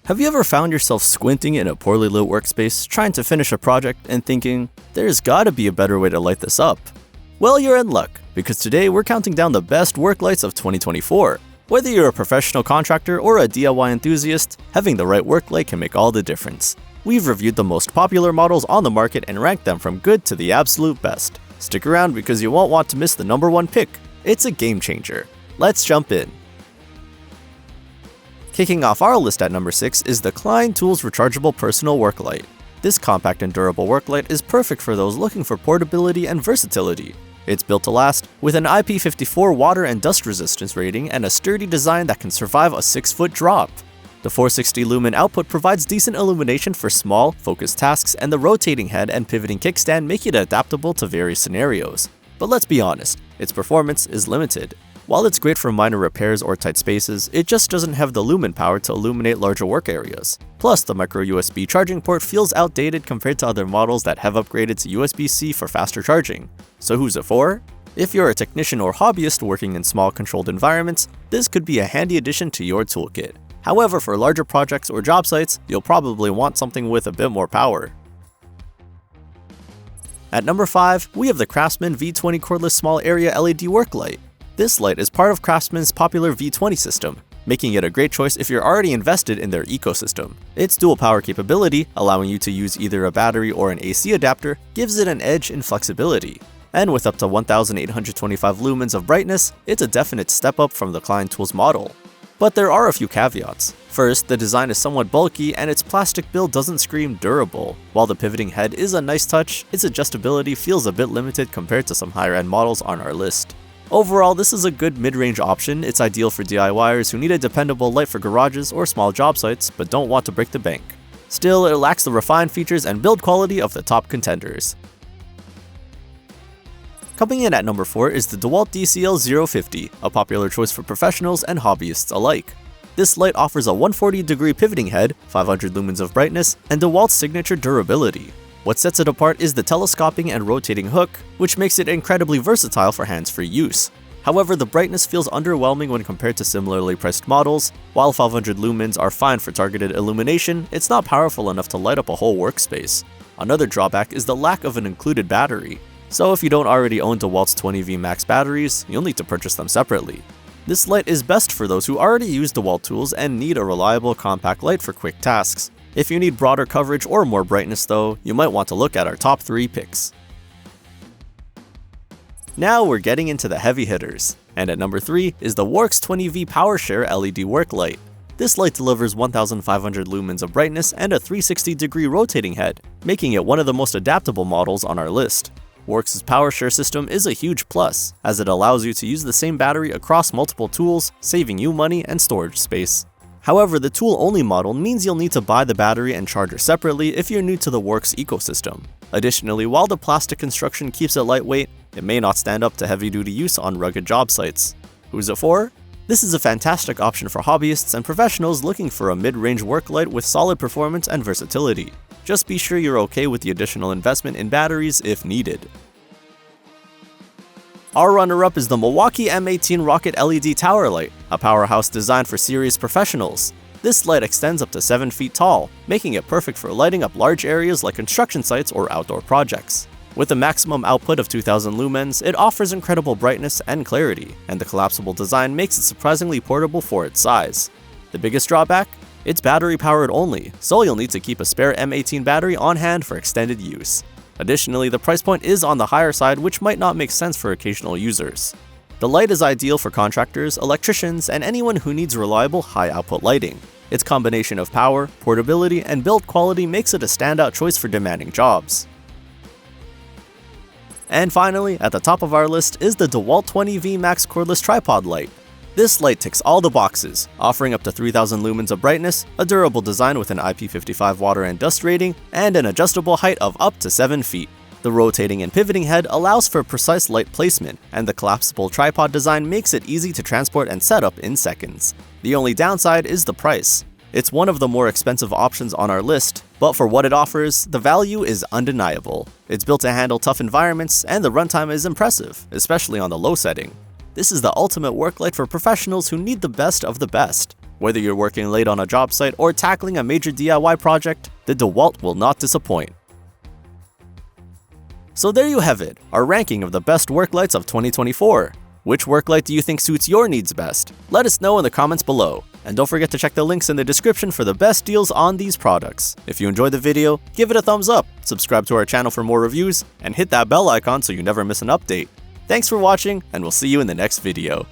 Have you ever found yourself squinting in a poorly lit workspace, trying to finish a project and thinking, there's gotta be a better way to light this up? Well, you're in luck, because today we're counting down the best work lights of 2024. Whether you're a professional contractor or a DIY enthusiast, having the right work light can make all the difference. We've reviewed the most popular models on the market and ranked them from good to the absolute best. Stick around because you won't want to miss the #1 pick. It's a game changer. Let's jump in. Kicking off our list at number 6 is the Klein Tools Rechargeable Personal Work Light. This compact and durable work light is perfect for those looking for portability and versatility. It's built to last, with an IP54 water and dust resistance rating and a sturdy design that can survive a 6-foot drop. The 460 lumen output provides decent illumination for small, focused tasks, and the rotating head and pivoting kickstand make it adaptable to various scenarios. But let's be honest, its performance is limited. While it's great for minor repairs or tight spaces, it just doesn't have the lumen power to illuminate larger work areas. Plus, the micro USB charging port feels outdated compared to other models that have upgraded to USB-C for faster charging. So who's it for? If you're a technician or hobbyist working in small controlled environments, this could be a handy addition to your toolkit. However, for larger projects or job sites, you'll probably want something with a bit more power. At number 5, we have the CRAFTSMAN V20 Cordless Small Area LED Work Light. This light is part of CRAFTSMAN's popular V20 system, making it a great choice if you're already invested in their ecosystem. Its dual power capability, allowing you to use either a battery or an AC adapter, gives it an edge in flexibility. And with up to 1825 lumens of brightness, it's a definite step up from the Klein Tools model. But there are a few caveats. First, the design is somewhat bulky and its plastic build doesn't scream durable. While the pivoting head is a nice touch, its adjustability feels a bit limited compared to some higher end models on our list. Overall, this is a good mid-range option. It's ideal for DIYers who need a dependable light for garages or small job sites but don't want to break the bank. Still, it lacks the refined features and build quality of the top contenders. Coming in at number 4 is the deWalt DCL-050, a popular choice for professionals and hobbyists alike. This light offers a 140-degree pivoting head, 500 lumens of brightness, and deWalt's signature durability. What sets it apart is the telescoping and rotating hook, which makes it incredibly versatile for hands-free use. However, the brightness feels underwhelming when compared to similarly priced models. While 500 lumens are fine for targeted illumination, it's not powerful enough to light up a whole workspace. Another drawback is the lack of an included battery. So if you don't already own deWalt's 20V max batteries, you'll need to purchase them separately. This light is best for those who already use deWalt tools and need a reliable compact light for quick tasks. If you need broader coverage or more brightness though, you might want to look at our top 3 picks. Now we're getting into the heavy hitters, and at number 3 is the Worx 20V PowerShare LED Work Light. This light delivers 1500 lumens of brightness and a 360-degree rotating head, making it one of the most adaptable models on our list. Worx's PowerShare system is a huge plus, as it allows you to use the same battery across multiple tools, saving you money and storage space. However, the tool-only model means you'll need to buy the battery and charger separately if you're new to the Worx ecosystem. Additionally, while the plastic construction keeps it lightweight, it may not stand up to heavy-duty use on rugged job sites. Who's it for? This is a fantastic option for hobbyists and professionals looking for a mid-range work light with solid performance and versatility. Just be sure you're okay with the additional investment in batteries if needed. Our runner-up is the Milwaukee M18 Rocket LED Tower Light, a powerhouse designed for serious professionals. This light extends up to 7 feet tall, making it perfect for lighting up large areas like construction sites or outdoor projects. With a maximum output of 2000 lumens, it offers incredible brightness and clarity, and the collapsible design makes it surprisingly portable for its size. The biggest drawback? It's battery-powered only, so you'll need to keep a spare M18 battery on hand for extended use. Additionally, the price point is on the higher side, which might not make sense for occasional users. The light is ideal for contractors, electricians, and anyone who needs reliable high-output lighting. Its combination of power, portability, and build quality makes it a standout choice for demanding jobs. And finally, at the top of our list is the deWalt 20V Max Cordless Tripod Light. This light ticks all the boxes, offering up to 3000 lumens of brightness, a durable design with an IP55 water and dust rating, and an adjustable height of up to 7 feet. The rotating and pivoting head allows for precise light placement, and the collapsible tripod design makes it easy to transport and set up in seconds. The only downside is the price. It's one of the more expensive options on our list, but for what it offers, the value is undeniable. It's built to handle tough environments, and the runtime is impressive, especially on the low setting. This is the ultimate work light for professionals who need the best of the best. Whether you're working late on a job site or tackling a major DIY project, the deWalt will not disappoint. So there you have it, our ranking of the best work lights of 2024. Which work light do you think suits your needs best? Let us know in the comments below. And don't forget to check the links in the description for the best deals on these products. If you enjoyed the video, give it a thumbs up, subscribe to our channel for more reviews, and hit that bell icon so you never miss an update. Thanks for watching, and we'll see you in the next video.